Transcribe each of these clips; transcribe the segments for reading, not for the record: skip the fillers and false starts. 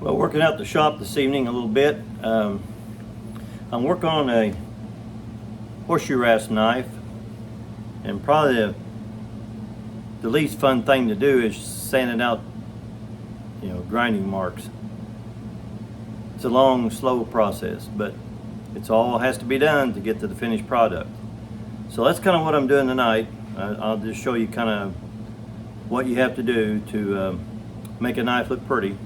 Well, working out the shop this evening a little bit. I'm working on a horseshoe rasp knife, and probably the least fun thing to do is sanding out, grinding marks. It's a long, slow process, but it's all has to be done to get to the finished product. So that's kind of what I'm doing tonight. I'll just show you kind of what you have to do to make a knife look pretty.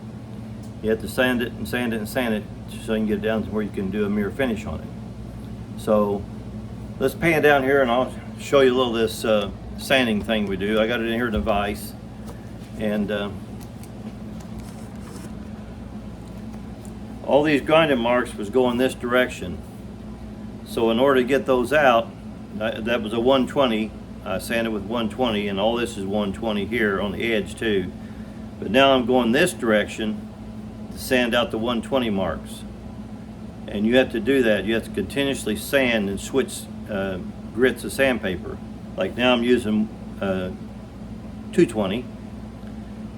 You have to sand it and sand it and sand it so you can get it down to where you can do a mirror finish on it. So let's pan down here and I'll show you a little of this sanding thing we do. I got it in here in a vise, and all these grinding marks was going this direction. So in order to get those out, that was a 120. I sanded with 120, and all this is 120 here on the edge too. But now I'm going this direction to sand out the 120 marks. And you have to do that. You have to continuously sand and switch grits of sandpaper. Like now I'm using 220,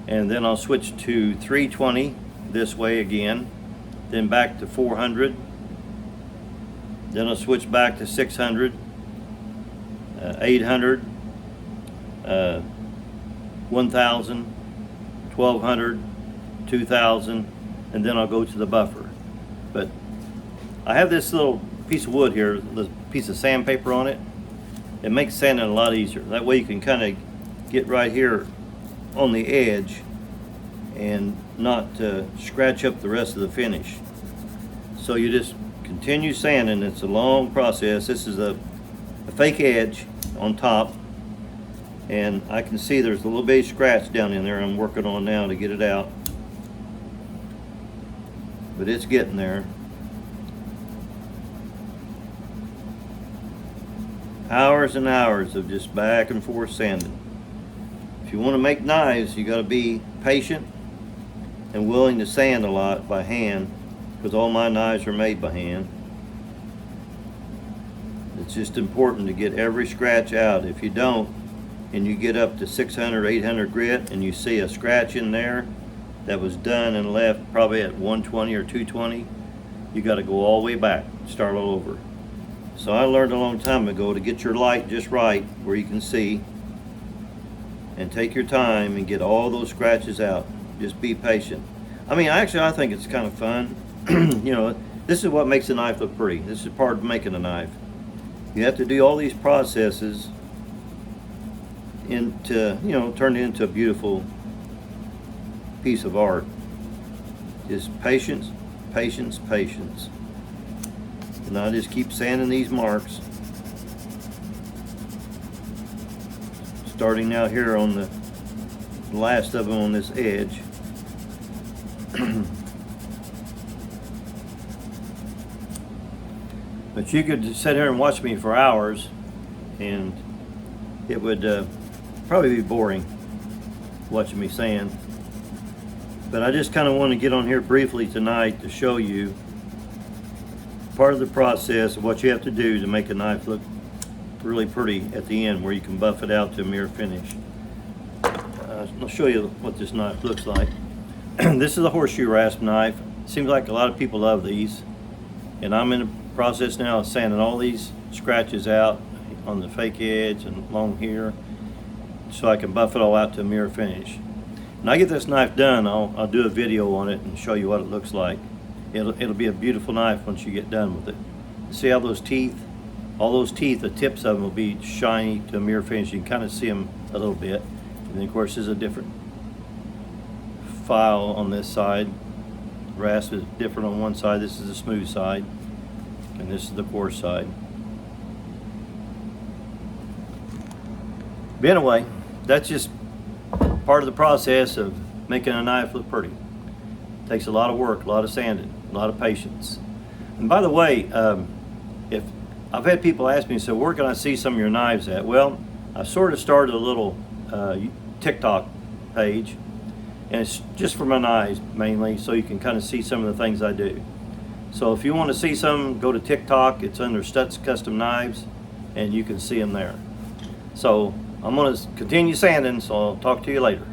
and then I'll switch to 320 this way again, then back to 400, then I'll switch back to 600, 800, 1000, 1200, 2000, and then I'll go to the buffer. But I have this little piece of wood here, this piece of sandpaper on it. It makes sanding a lot easier. That way you can kind of get right here on the edge and not scratch up the rest of the finish. So you just continue sanding. It's a long process. This is a fake edge on top, and I can see there's a little bitty scratch down in there I'm working on now to get it out, but it's getting there. Hours and hours of just back and forth sanding. If you want to make knives, you got to be patient and willing to sand a lot by hand, because all my knives are made by hand. It's just important to get every scratch out. If you don't, and you get up to 600, 800 grit, and you see a scratch in there that was done and left probably at 120 or 220, you got to go all the way back, start all over. So I learned a long time ago to get your light just right where you can see, and take your time and get all those scratches out. Just be patient. I mean, actually, I think it's kind of fun. This is what makes a knife look pretty. This is part of making a knife. You have to do all these processes to turn it into a beautiful piece of art. Just patience, patience, patience. And I just keep sanding these marks, starting out here on the last of them on this edge. But you could sit here and watch me for hours, and it would probably be boring watching me sand. But I just kind of want to get on here briefly tonight to show you part of the process of what you have to do to make a knife look really pretty at the end, where you can buff it out to a mirror finish. I'll show you what this knife looks like. This is a horseshoe rasp knife. Seems like a lot of people love these, and I'm in the process now of sanding all these scratches out on the fake edge and along here, so I can buff it all out to a mirror finish. When I get this knife done, I'll do a video on it and show you what it looks like. It'll be a beautiful knife once you get done with it. See how those teeth, all those teeth, the tips of them will be shiny to a mirror finish. You can kind of see them a little bit. And then of course there's a different file on this side. Rasp is different on one side. This is the smooth side, and this is the coarse side. But anyway, that's just part of the process of making a knife look pretty. It takes a lot of work, a lot of sanding, a lot of patience. And by the way, if I've had people ask me, so where can I see some of your knives at? Well, I sort of started a little TikTok page, and it's just for my knives mainly, so you can kind of see some of the things I do. So if you want to see some, go to TikTok. It's under Stutz Custom Knives, and you can see them there. So I'm going to continue sanding, so I'll talk to you later.